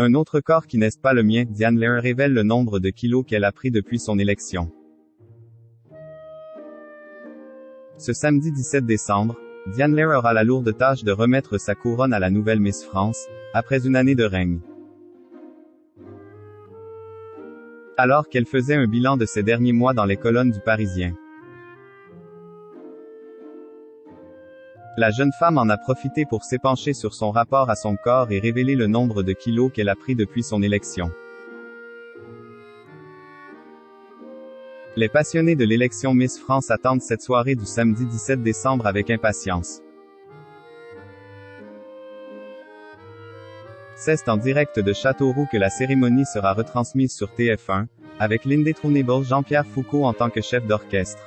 Un autre corps qui n'est pas le mien, Diane Lair révèle le nombre de kilos qu'elle a pris depuis son élection. Ce samedi 17 décembre, Diane Lair aura la lourde tâche de remettre sa couronne à la nouvelle Miss France, après une année de règne. Alors qu'elle faisait un bilan de ces derniers mois dans les colonnes du Parisien. La jeune femme en a profité pour s'épancher sur son rapport à son corps et révéler le nombre de kilos qu'elle a pris depuis son élection. Les passionnés de l'élection Miss France attendent cette soirée du samedi 17 décembre avec impatience. C'est en direct de Châteauroux que la cérémonie sera retransmise sur TF1, avec l'indétrônable Jean-Pierre Foucault en tant que chef d'orchestre.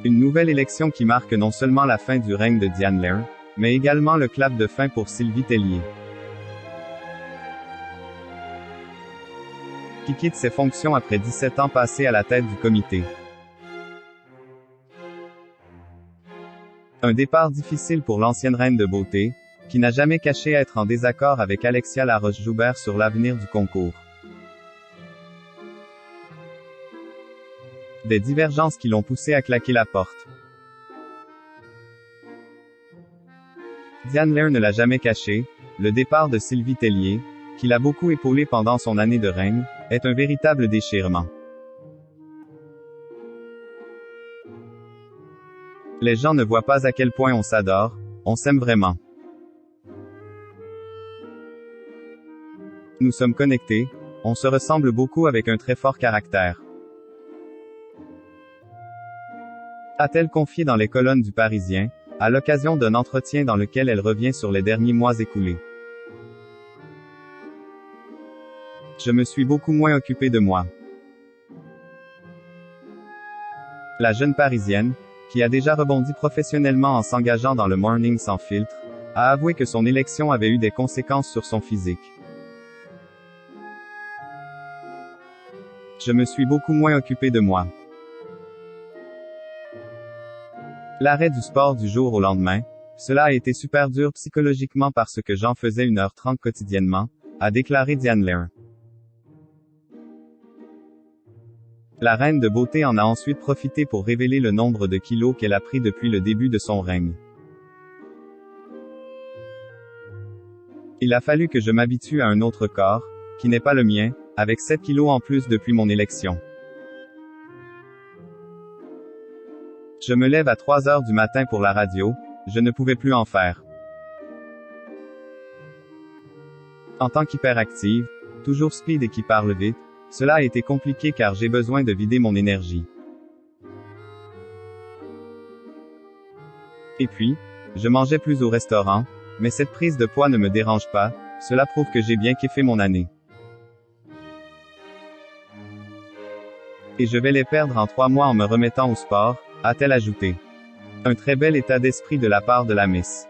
Une nouvelle élection qui marque non seulement la fin du règne de Diane Lair, mais également le clap de fin pour Sylvie Tellier, qui quitte ses fonctions après 17 ans passés à la tête du comité. Un départ difficile pour l'ancienne reine de beauté, qui n'a jamais caché être en désaccord avec Alexia Laroche-Joubert sur l'avenir du concours. Des divergences qui l'ont poussé à claquer la porte. Diane Lair ne l'a jamais caché, le départ de Sylvie Tellier, qui l'a beaucoup épaulé pendant son année de règne, est un véritable déchirement. Les gens ne voient pas à quel point on s'adore, on s'aime vraiment. Nous sommes connectés, on se ressemble beaucoup avec un très fort caractère. A-t-elle confié dans les colonnes du Parisien, à l'occasion d'un entretien dans lequel elle revient sur les derniers mois écoulés. Je me suis beaucoup moins occupé de moi. La jeune Parisienne, qui a déjà rebondi professionnellement en s'engageant dans le Morning sans filtre, a avoué que son élection avait eu des conséquences sur son physique. Je me suis beaucoup moins occupé de moi. L'arrêt du sport du jour au lendemain, cela a été super dur psychologiquement parce que j'en faisais 1h30 quotidiennement, a déclaré Diane Lair. La reine de beauté en a ensuite profité pour révéler le nombre de kilos qu'elle a pris depuis le début de son règne. Il a fallu que je m'habitue à un autre corps, qui n'est pas le mien, avec 7 kilos en plus depuis mon élection. Je me lève à 3 heures du matin pour la radio, je ne pouvais plus en faire. En tant qu'hyperactive, toujours speed et qui parle vite, cela a été compliqué car j'ai besoin de vider mon énergie. Et puis, je mangeais plus au restaurant, mais cette prise de poids ne me dérange pas, cela prouve que j'ai bien kiffé mon année. Et je vais les perdre en 3 mois en me remettant au sport, a-t-elle ajouté. Un très bel état d'esprit de la part de la Miss.